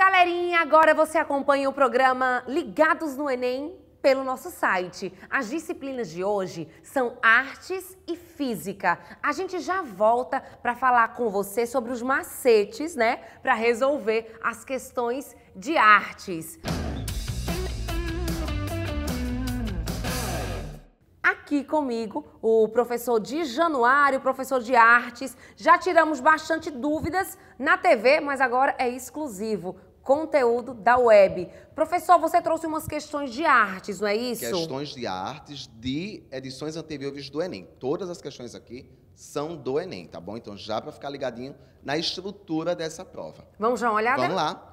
galerinha, agora você acompanha o programa Ligados no Enem pelo nosso site. As disciplinas de hoje são artes e física. A gente já volta para falar com você sobre os macetes, né, para resolver as questões de artes. Aqui comigo, o professor de Januário, professor de artes. Já tiramos bastante dúvidas na TV, mas agora é exclusivo. Conteúdo da web. Professor, você trouxe umas questões de artes, não é isso? Questões de artes de edições anteriores do Enem. Todas as questões aqui são do Enem, tá bom? Então, já para ficar ligadinho na estrutura dessa prova. Vamos dar uma olhada? Vamos lá.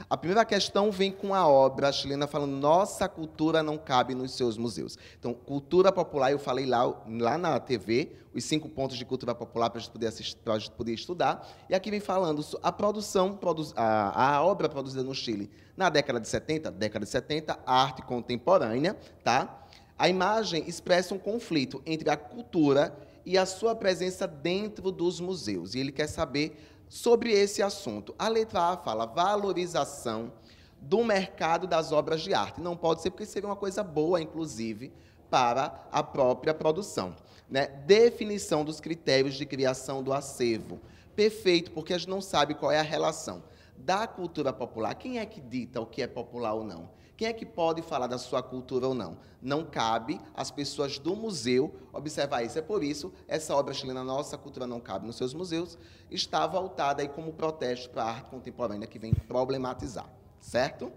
A primeira questão vem com a obra chilena falando nossa cultura não cabe nos seus museus. Então, cultura popular, eu falei lá na TV, os 5 pontos de cultura popular para a gente poder assistir, para a gente poder estudar. E aqui vem falando a obra produzida no Chile na década de 70, arte contemporânea, tá? A imagem expressa um conflito entre a cultura e a sua presença dentro dos museus. E ele quer saber sobre esse assunto. A letra A fala valorização do mercado das obras de arte. Não pode ser porque seria uma coisa boa, inclusive, para a própria produção. Né? Definição dos critérios de criação do acervo. Perfeito, porque a gente não sabe qual é a relação da cultura popular. Quem é que dita o que é popular ou não? Quem é que pode falar da sua cultura ou não? Não cabe às pessoas do museu observar isso. É por isso, essa obra chilena, Nossa Cultura Não Cabe nos Seus Museus, está voltada aí como protesto para a arte contemporânea que vem problematizar, certo?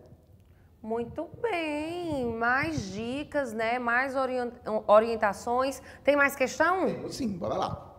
Muito bem, mais dicas, né? Mais orientações. Tem mais questão? Temos sim, bora lá.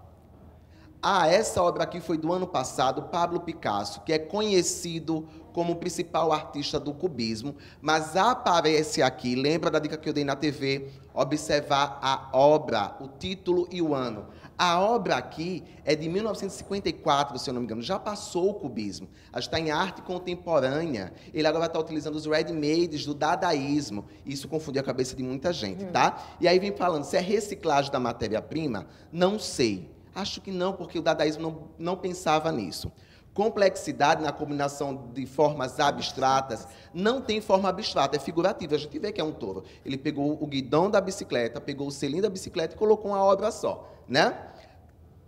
Essa obra aqui foi do ano passado, Pablo Picasso, que é conhecido como o principal artista do cubismo, mas aparece aqui, lembra da dica que eu dei na TV? Observar a obra, o título e o ano. A obra aqui é de 1954, se eu não me engano, já passou o cubismo. A gente está em arte contemporânea, ele agora está utilizando os ready-mades do dadaísmo. Isso confundiu a cabeça de muita gente, tá? E aí vem falando, se é reciclagem da matéria-prima, não sei. Acho que não, porque o dadaísmo não pensava nisso. Complexidade na combinação de formas abstratas. Não tem forma abstrata, é figurativa. A gente vê que é um touro. Ele pegou o guidão da bicicleta, pegou o selim da bicicleta e colocou uma obra só, né?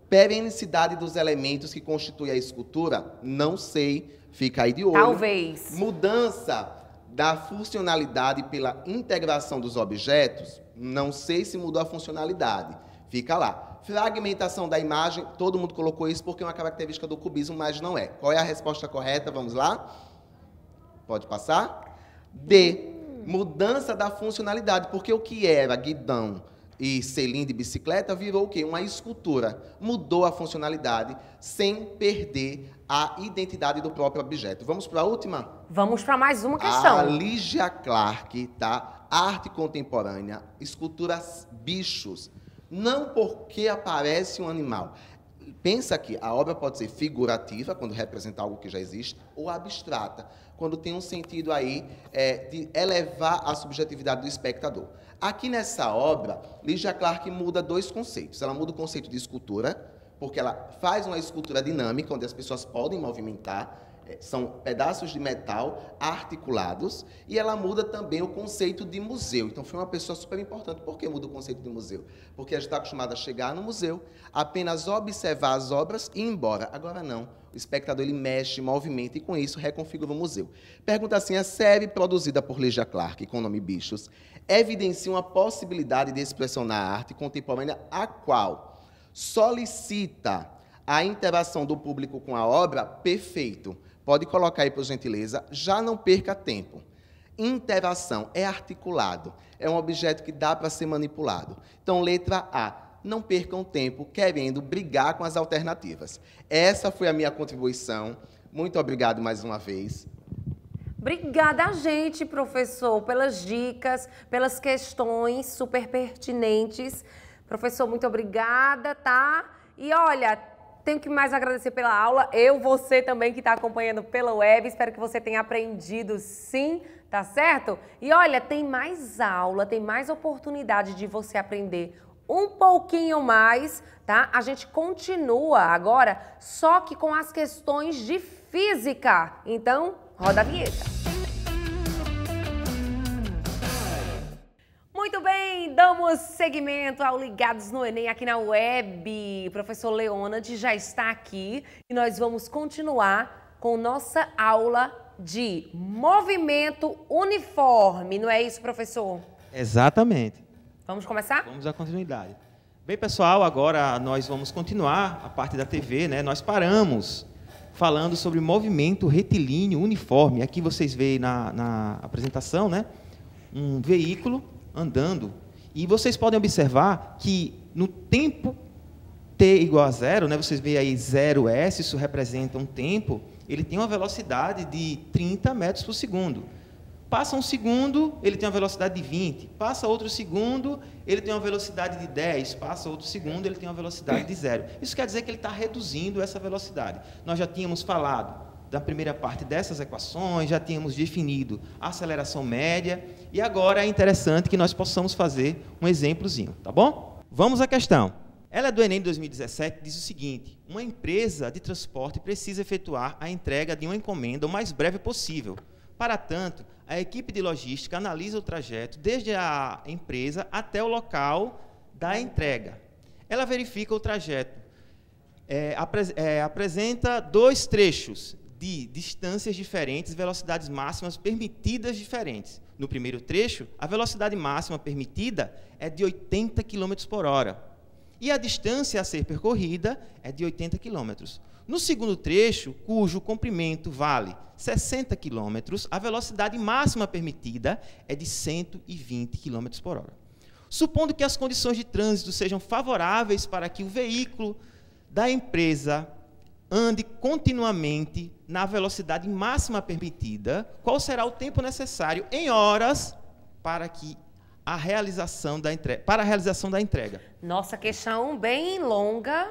Perenicidade dos elementos que constituem a escultura, não sei, fica aí de olho. Talvez. Mudança da funcionalidade pela integração dos objetos, não sei se mudou a funcionalidade. Fica lá. Fragmentação da imagem, todo mundo colocou isso porque é uma característica do cubismo, mas não é. Qual é a resposta correta? Vamos lá? Pode passar? D. Mudança da funcionalidade, porque o que era guidão e selim de bicicleta virou o quê? Uma escultura. Mudou a funcionalidade sem perder a identidade do próprio objeto. Vamos para a última? Vamos para mais uma questão. A Lígia Clark, tá? Arte contemporânea, esculturas bichos. Não porque aparece um animal. Pensa que a obra pode ser figurativa, quando representa algo que já existe, ou abstrata, quando tem um sentido aí de elevar a subjetividade do espectador. Aqui nessa obra, Lígia Clark muda 2 conceitos. Ela muda o conceito de escultura, porque ela faz uma escultura dinâmica, onde as pessoas podem movimentar, são pedaços de metal articulados, e ela muda também o conceito de museu. Então, foi uma pessoa super importante. Por que muda o conceito de museu? Porque a gente está acostumado a chegar no museu, apenas observar as obras e ir embora. Agora não. O espectador ele mexe, movimenta e, com isso, reconfigura o museu. Pergunta assim, a série produzida por Lígia Clark, com o nome Bichos, evidencia uma possibilidade de expressão na arte contemporânea a qual solicita a interação do público com a obra? Perfeito. Pode colocar aí, por gentileza. Já não perca tempo. Interação é articulado. É um objeto que dá para ser manipulado. Então, letra A. Não percam tempo querendo brigar com as alternativas. Essa foi a minha contribuição. Muito obrigado mais uma vez. Obrigada a gente, professor, pelas dicas, pelas questões super pertinentes. Professor, muito obrigada, tá? E olha, tenho que mais agradecer pela aula. Você também que está acompanhando pela web. Espero que você tenha aprendido sim, tá certo? E olha, tem mais aula, tem mais oportunidade de você aprender um pouquinho mais, tá? A gente continua agora, só que com as questões de física. Então, roda a vinheta. Muito bem, damos seguimento ao Ligados no Enem aqui na web. O professor Leonard já está aqui e nós vamos continuar com nossa aula de movimento uniforme. Não é isso, professor? Exatamente. Vamos começar? Vamos à continuidade. Bem, pessoal, agora nós vamos continuar a parte da TV, né? Nós paramos falando sobre movimento retilíneo uniforme. Aqui vocês veem na apresentação, né? Um veículo andando. E vocês podem observar que no tempo t igual a zero, né, vocês veem aí 0s, isso representa um tempo, ele tem uma velocidade de 30 metros por segundo. Passa um segundo, ele tem uma velocidade de 20. Passa outro segundo, ele tem uma velocidade de 10. Passa outro segundo, ele tem uma velocidade de 0. Isso quer dizer que ele está reduzindo essa velocidade. Nós já tínhamos falado da primeira parte dessas equações, já tínhamos definido a aceleração média, e agora é interessante que nós possamos fazer um exemplozinho, tá bom? Vamos à questão. Ela é do Enem 2017, diz o seguinte: uma empresa de transporte precisa efetuar a entrega de uma encomenda o mais breve possível. Para tanto, a equipe de logística analisa o trajeto desde a empresa até o local da entrega. Ela verifica o trajeto, apresenta dois trechos de distâncias diferentes, velocidades máximas permitidas diferentes. No primeiro trecho, a velocidade máxima permitida é de 80 km por hora e a distância a ser percorrida é de 80 km. No segundo trecho, cujo comprimento vale 60 km, a velocidade máxima permitida é de 120 km por hora. Supondo que as condições de trânsito sejam favoráveis para que o veículo da empresa ande continuamente na velocidade máxima permitida, qual será o tempo necessário em horas para a realização da entrega? Nossa, questão bem longa.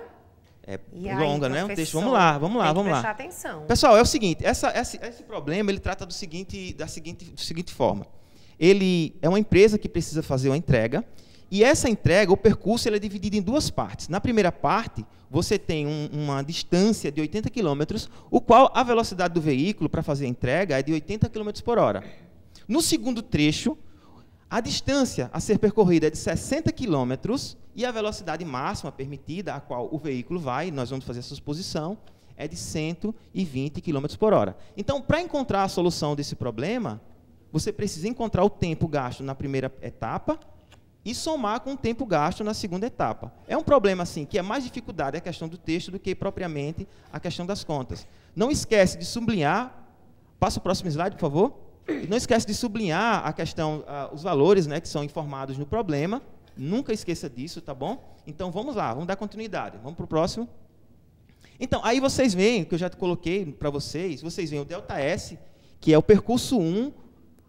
É e longa, aí, né? professor, Vamos lá. Tem que prestar lá. atenção. Pessoal, é o seguinte, esse problema ele trata da seguinte forma. Ele é uma empresa que precisa fazer uma entrega, e essa entrega, o percurso, ele é dividido em duas partes. Na primeira parte, você tem uma distância de 80 km, o qual a velocidade do veículo para fazer a entrega é de 80 km por hora. No segundo trecho, a distância a ser percorrida é de 60 km e a velocidade máxima permitida, a qual o veículo vai, nós vamos fazer essa suposição, é de 120 km por hora. Então, para encontrar a solução desse problema, você precisa encontrar o tempo gasto na primeira etapa e somar com o tempo gasto na segunda etapa. É um problema, assim, que é mais dificuldade a questão do texto do que propriamente a questão das contas. Não esquece de sublinhar, passa o próximo slide, por favor. Não esquece de sublinhar a questão, os valores, né, que são informados no problema. Nunca esqueça disso, tá bom? Então, vamos lá, vamos dar continuidade. Vamos para o próximo. Então, aí vocês veem, que eu já coloquei para vocês veem o ΔS, que é o percurso 1,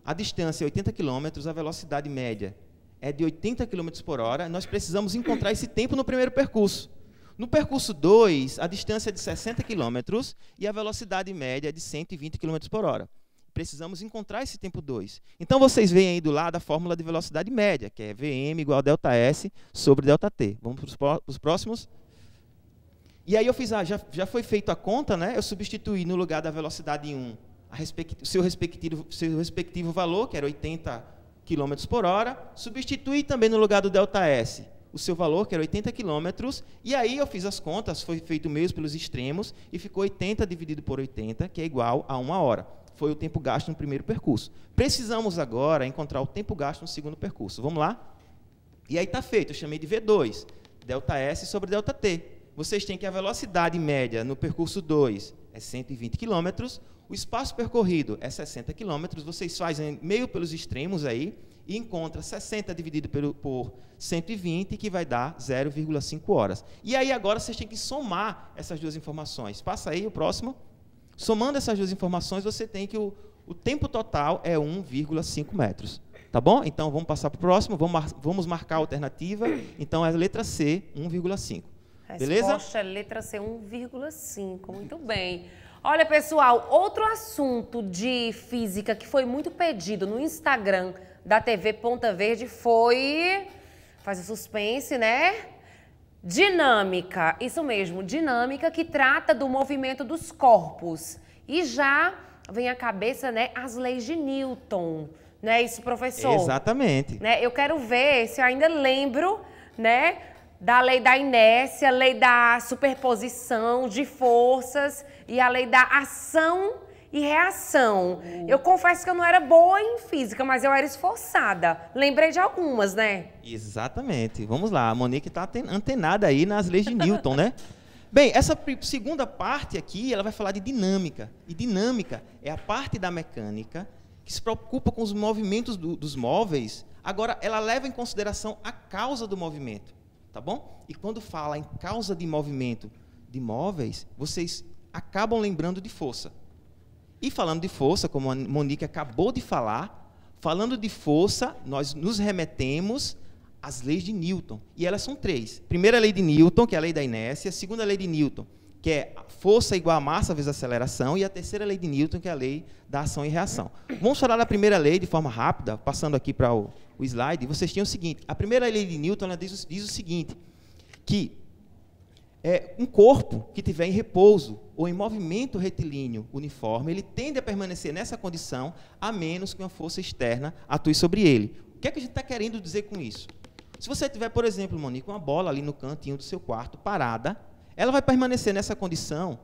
a distância é 80 km, a velocidade média é de 80 km por hora, nós precisamos encontrar esse tempo no primeiro percurso. No percurso 2, a distância é de 60 km e a velocidade média é de 120 km por hora. Precisamos encontrar esse tempo 2. Então, vocês veem aí do lado a fórmula de velocidade média, que é Vm igual a ΔS sobre ΔT. Vamos para os próximos. E aí eu fiz, já foi feita a conta, né? Eu substituí no lugar da velocidade 1 o seu respectivo valor, que era 80 km por hora, substituí também no lugar do ΔS o seu valor, que era 80 km, e aí eu fiz as contas, foi feito meios pelos extremos, e ficou 80 dividido por 80, que é igual a 1 hora. Foi o tempo gasto no primeiro percurso. Precisamos agora encontrar o tempo gasto no segundo percurso. Vamos lá? E aí está feito, eu chamei de V2, ΔS sobre ΔT. Vocês têm que a velocidade média no percurso 2 é 120 km, o espaço percorrido é 60 km, vocês fazem meio pelos extremos aí e encontram 60 dividido por 120, que vai dar 0,5 horas. E aí agora vocês têm que somar essas duas informações. Passa aí o próximo. Somando essas duas informações, você tem que o tempo total é 1,5 metros. Tá bom? Então, vamos passar para o próximo. Vamos marcar a alternativa. Então, é a letra C, 1,5. Beleza? Resposta é letra C, 1,5. Muito bem. Olha, pessoal, outro assunto de física que foi muito pedido no Instagram da TV Ponta Verde foi faz o suspense, né? Dinâmica, isso mesmo, dinâmica que trata do movimento dos corpos. E já vem à cabeça, né, as leis de Newton, não é isso, professor? Exatamente. Né? Eu quero ver se eu ainda lembro, né, da lei da inércia, lei da superposição de forças e a lei da ação e reação. Eu confesso que eu não era boa em física, mas eu era esforçada. Lembrei de algumas, né? Exatamente. Vamos lá, a Monique está antenada aí nas leis de Newton, né? Bem, essa segunda parte aqui, ela vai falar de dinâmica. E dinâmica é a parte da mecânica que se preocupa com os movimentos dos móveis. Agora, ela leva em consideração a causa do movimento, tá bom? E quando fala em causa de movimento de móveis, vocês acabam lembrando de força. E falando de força, como a Monique acabou de falar, falando de força, nós nos remetemos às leis de Newton. E elas são 3. Primeira lei de Newton, que é a lei da inércia. Segunda lei de Newton, que é força igual a massa vezes aceleração. E a terceira lei de Newton, que é a lei da ação e reação. Vamos falar da primeira lei de forma rápida, passando aqui para o slide. Vocês tinham o seguinte, a primeira lei de Newton ela diz o seguinte, que um corpo que estiver em repouso ou em movimento retilíneo uniforme, ele tende a permanecer nessa condição, a menos que uma força externa atue sobre ele. O que é que a gente está querendo dizer com isso? Se você tiver, por exemplo, Monique, uma bola ali no cantinho do seu quarto, parada, ela vai permanecer nessa condição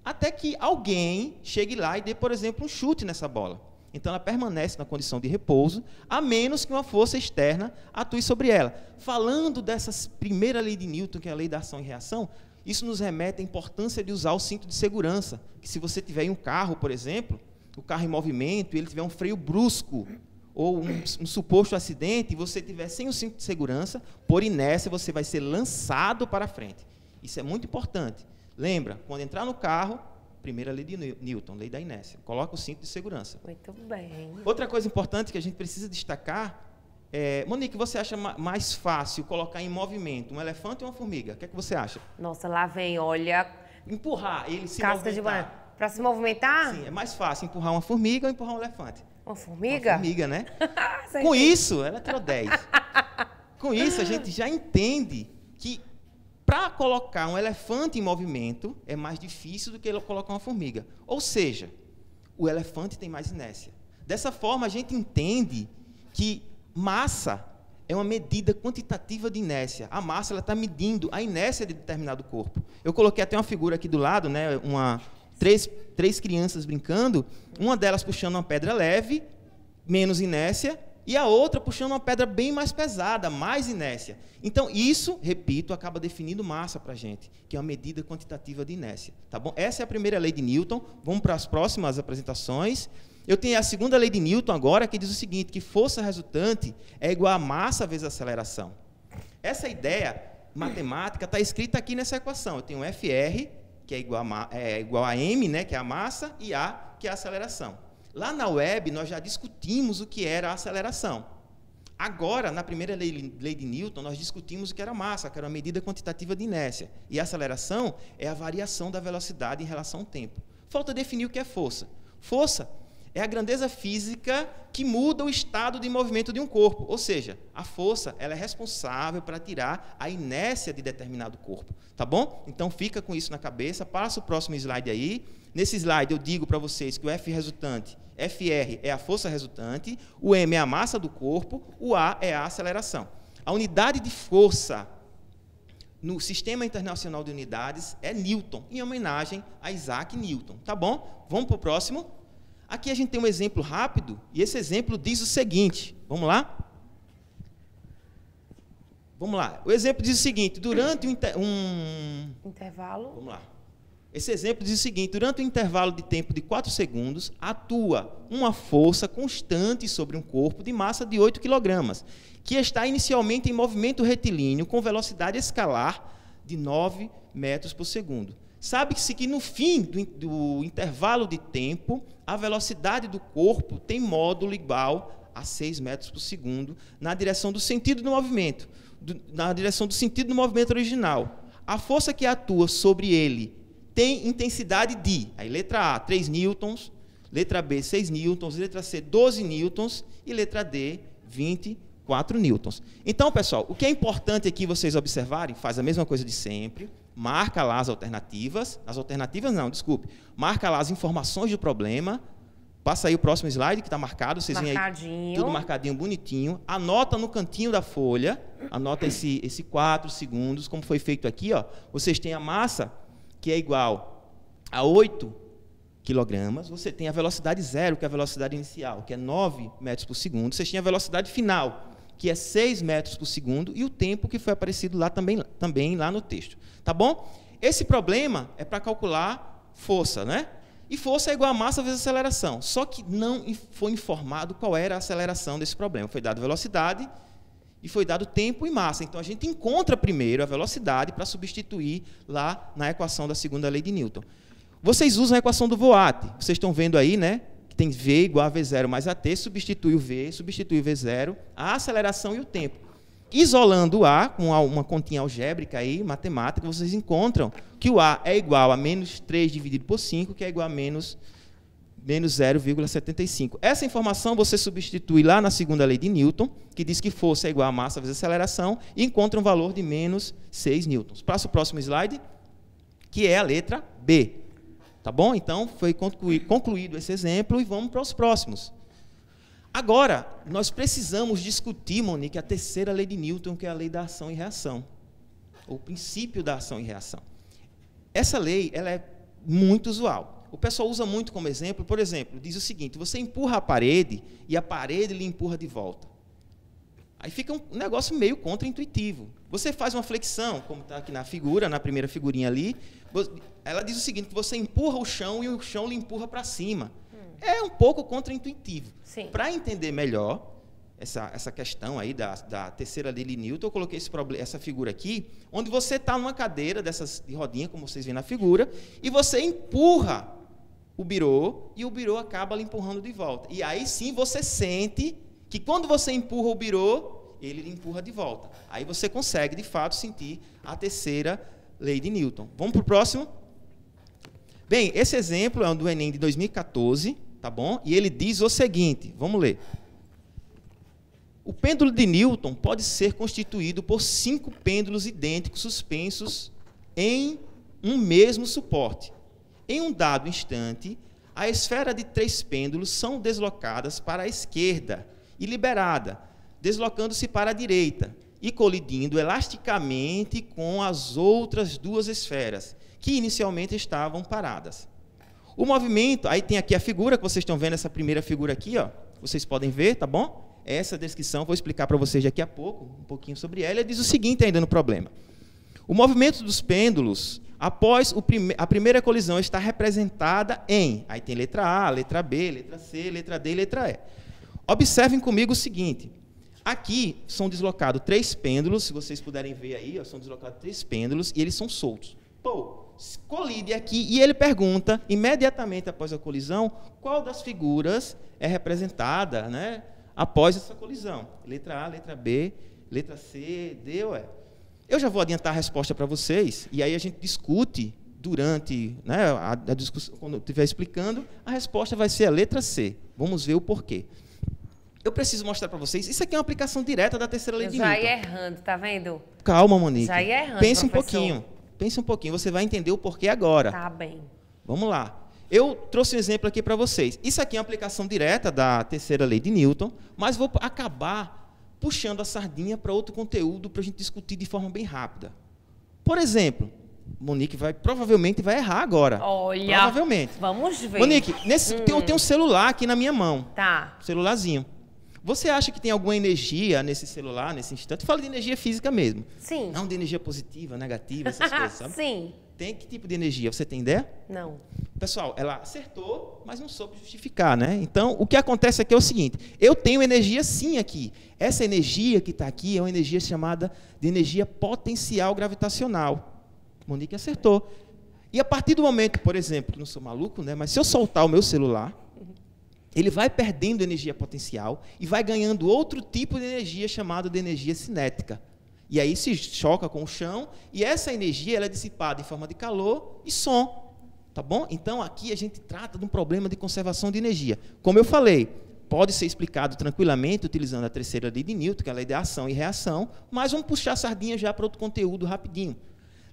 até que alguém chegue lá e dê, por exemplo, um chute nessa bola. Então, ela permanece na condição de repouso, a menos que uma força externa atue sobre ela. Falando dessa primeira lei de Newton, que é a lei da ação e reação, isso nos remete à importância de usar o cinto de segurança. Que se você tiver em um carro, por exemplo, o carro em movimento, e ele tiver um freio brusco, ou um suposto acidente, e você tiver sem o cinto de segurança, por inércia, você vai ser lançado para frente. Isso é muito importante. Lembra, quando entrar no carro, primeira lei de Newton, lei da inércia. Coloca o cinto de segurança. Muito bem. Outra coisa importante que a gente precisa destacar Monique, você acha mais fácil colocar em movimento um elefante ou uma formiga? O que é que você acha? Nossa, lá vem, olha... Empurrar ele se casca de banana. Para se movimentar? Sim, é mais fácil empurrar uma formiga ou empurrar um elefante. Uma formiga? Uma formiga, né? Com isso, ela tirou 10. Com isso, a gente já entende que para colocar um elefante em movimento é mais difícil do que colocar uma formiga. Ou seja, o elefante tem mais inércia. Dessa forma, a gente entende que massa é uma medida quantitativa de inércia. A massa está medindo a inércia de determinado corpo. Eu coloquei até uma figura aqui do lado, né, três crianças brincando, uma delas puxando uma pedra leve, menos inércia, e a outra puxando uma pedra bem mais pesada, mais inércia. Então, isso, repito, acaba definindo massa para a gente, que é uma medida quantitativa de inércia. Tá bom? Essa é a primeira lei de Newton. Vamos para as próximas apresentações. Eu tenho a segunda lei de Newton agora, que diz o seguinte, que força resultante é igual a massa vezes aceleração. Essa ideia matemática está escrita aqui nessa equação. Eu tenho FR, que é igual a M, né, que é a massa, e A, que é a aceleração. Lá na web, nós já discutimos o que era a aceleração. Agora, na primeira lei de Newton, nós discutimos o que era massa, que era uma medida quantitativa de inércia. E a aceleração é a variação da velocidade em relação ao tempo. Falta definir o que é força. Força é a grandeza física que muda o estado de movimento de um corpo. Ou seja, a força ela é responsável para tirar a inércia de determinado corpo. Tá bom? Então, fica com isso na cabeça. Passa o próximo slide aí. Nesse slide, eu digo para vocês que o F resultante, FR é a força resultante, o M é a massa do corpo, o A é a aceleração. A unidade de força no Sistema Internacional de Unidades é Newton, em homenagem a Isaac Newton. Tá bom? Vamos para o próximo. Aqui a gente tem um exemplo rápido, e esse exemplo diz o seguinte. Vamos lá? Vamos lá. O exemplo diz o seguinte, durante intervalo. Vamos lá. Esse exemplo diz o seguinte, durante um intervalo de tempo de 4 segundos, atua uma força constante sobre um corpo de massa de 8 kg, que está inicialmente em movimento retilíneo com velocidade escalar de 9 metros por segundo. Sabe-se que no fim do intervalo de tempo, a velocidade do corpo tem módulo igual a 6 metros por segundo na direção do sentido do movimento, na direção do sentido do movimento original. A força que atua sobre ele tem intensidade de, aí letra A, 3 newtons, letra B, 6 newtons, letra C, 12 newtons e letra D, 20 4 newtons. Então, pessoal, o que é importante aqui vocês observarem, faz a mesma coisa de sempre, marca lá as alternativas não, desculpe, marca lá as informações do problema, passa aí o próximo slide que está marcado, vocês veem aí tudo marcadinho, bonitinho, anota no cantinho da folha, anota esse 4 segundos, como foi feito aqui, ó, vocês têm a massa que é igual a 8 quilogramas, você tem a velocidade zero, que é a velocidade inicial, que é 9 metros por segundo, vocês têm a velocidade final, que é 6 metros por segundo, e o tempo que foi aparecido lá também lá no texto. Tá bom? Esse problema é para calcular força, né? E força é igual a massa vezes aceleração. Só que não foi informado qual era a aceleração desse problema. Foi dado velocidade e foi dado tempo e massa. Então, a gente encontra primeiro a velocidade para substituir lá na equação da segunda lei de Newton. Vocês usam a equação do Voigt. Vocês estão vendo aí, né? Que tem V igual a V0 mais AT, substitui o V, substitui o V0, a aceleração e o tempo. Isolando o A, com uma continha algébrica aí, matemática, vocês encontram que o A é igual a menos 3 dividido por 5, que é igual a menos 0,75. Essa informação você substitui lá na segunda lei de Newton, que diz que força é igual a massa vezes aceleração, e encontra um valor de menos 6 newtons. Passa o próximo slide, que é a letra B. Tá bom? Então, foi concluído esse exemplo e vamos para os próximos. Agora, nós precisamos discutir, Monique, a terceira lei de Newton, que é a lei da ação e reação, ou o princípio da ação e reação. Essa lei ela é muito usual. O pessoal usa muito como exemplo, por exemplo, diz o seguinte, você empurra a parede e a parede lhe empurra de volta. Aí fica um negócio meio contraintuitivo. Você faz uma flexão, como está aqui na figura, na primeira figurinha ali, ela diz o seguinte, que você empurra o chão e o chão lhe empurra para cima. É um pouco contraintuitivo. Para entender melhor essa questão aí da terceira lei de Newton, eu coloquei essa figura aqui, onde você está numa cadeira dessas de rodinha, como vocês veem na figura, e você empurra o birô, e o birô acaba lhe empurrando de volta. E aí sim você sente que quando você empurra o birô, ele lhe empurra de volta. Aí você consegue, de fato, sentir a terceira lei de Newton. Vamos para o próximo? Bem, esse exemplo é do Enem de 2014, tá bom? E ele diz o seguinte, vamos ler. O pêndulo de Newton pode ser constituído por 5 pêndulos idênticos suspensos em um mesmo suporte. Em um dado instante, a esfera de 3 pêndulos são deslocadas para a esquerda e liberada, deslocando-se para a direita e colidindo elasticamente com as outras 2 esferas, que inicialmente estavam paradas. O movimento, aí tem aqui a figura, que vocês estão vendo, essa primeira figura aqui, ó, vocês podem ver, tá bom? Essa descrição, vou explicar para vocês daqui a pouco, um pouquinho sobre ela, ele diz o seguinte ainda no problema. O movimento dos pêndulos, após a primeira colisão, está representada em, aí tem letra A, letra B, letra C, letra D e letra E. Observem comigo o seguinte, aqui são deslocados 3 pêndulos, se vocês puderem ver aí, ó, são deslocados 3 pêndulos e eles são soltos. Pô, colide aqui e ele pergunta, imediatamente após a colisão, qual das figuras é representada, né, após essa colisão. Letra A, letra B, letra C, D ou E. Eu já vou adiantar a resposta para vocês, e aí a gente discute durante, né, a discussão, quando eu estiver explicando, a resposta vai ser a letra C. Vamos ver o porquê. Eu preciso mostrar para vocês, isso aqui é uma aplicação direta da terceira lei de Newton. Já ia errando, tá vendo? Calma, Monique. Já ia errando, Pense professor. um pouquinho. Pense um pouquinho, você vai entender o porquê agora. Tá bem. Vamos lá. Eu trouxe um exemplo aqui para vocês. Isso aqui é uma aplicação direta da terceira lei de Newton, mas vou acabar puxando a sardinha para outro conteúdo para a gente discutir de forma bem rápida. Por exemplo, Monique provavelmente vai errar agora. Olha, provavelmente. Vamos ver. Monique, tem um celular aqui na minha mão. Tá. Um celularzinho. Você acha que tem alguma energia nesse celular, nesse instante? Fala de energia física mesmo. Sim. Não de energia positiva, negativa, essas coisas, sabe? Sim. Tem que tipo de energia? Você tem ideia? Não. Pessoal, ela acertou, mas não soube justificar, né? Então, o que acontece aqui é o seguinte, eu tenho energia sim aqui. Essa energia que está aqui é uma energia chamada de energia potencial gravitacional. Monique acertou. E a partir do momento, por exemplo, não sou maluco, né? Mas se eu soltar o meu celular, ele vai perdendo energia potencial e vai ganhando outro tipo de energia chamada de energia cinética. E aí se choca com o chão e essa energia ela é dissipada em forma de calor e som. Tá bom? Então, aqui a gente trata de um problema de conservação de energia. Como eu falei, pode ser explicado tranquilamente utilizando a terceira lei de Newton, que é a lei de ação e reação, mas vamos puxar a sardinha já para outro conteúdo rapidinho.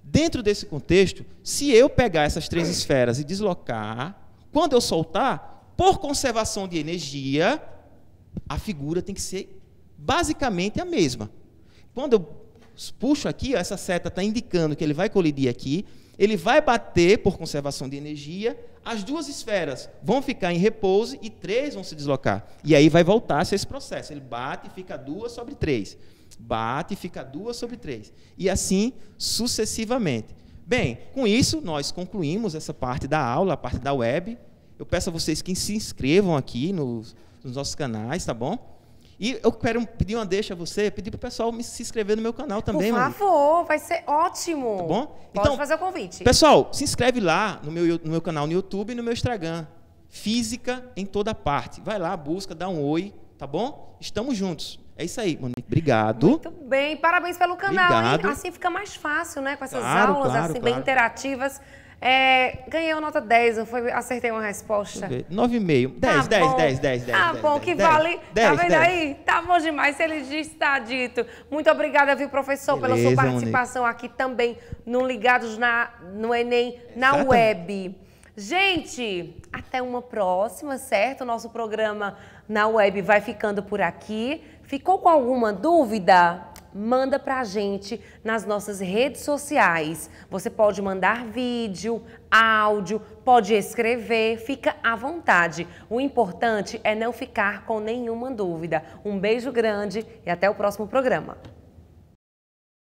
Dentro desse contexto, se eu pegar essas 3 esferas e deslocar, quando eu soltar, por conservação de energia, a figura tem que ser basicamente a mesma. Quando eu puxo aqui, ó, essa seta está indicando que ele vai colidir aqui, ele vai bater por conservação de energia, as 2 esferas vão ficar em repouso e 3 vão se deslocar. E aí vai voltar-se esse processo. Ele bate e fica 2 sobre 3. Bate e fica 2 sobre 3. E assim sucessivamente. Bem, com isso, nós concluímos essa parte da aula, a parte da web. Eu peço a vocês que se inscrevam aqui nos nossos canais, tá bom? E eu quero pedir uma deixa a você, pedir para o pessoal se inscrever no meu canal também. Por favor, vai ser ótimo. Tá bom? Pode Então, fazer o convite. Pessoal, se inscreve lá no meu canal no YouTube e no meu Instagram. Física em toda parte. Vai lá, busca, dá um oi, tá bom? Estamos juntos. É isso aí, Monique. Obrigado. Muito bem, parabéns pelo canal. Obrigado. Hein? Assim fica mais fácil, né? Com essas Claro, aulas claro, assim, claro. bem interativas. Ganhei uma nota 10, acertei uma resposta. 9,5. 10, 10. Tá bom, que 10, vale. 10, Tá vendo 10. aí? Tá bom demais, se ele diz, tá dito. Muito obrigada, viu, professor, pela sua Beleza, participação aqui também no Ligados no Enem, na Exatamente. web. Gente, até uma próxima, certo? O nosso programa na web vai ficando por aqui. Ficou com alguma dúvida? Manda pra gente nas nossas redes sociais. Você pode mandar vídeo, áudio, pode escrever, fica à vontade. O importante é não ficar com nenhuma dúvida. Um beijo grande e até o próximo programa.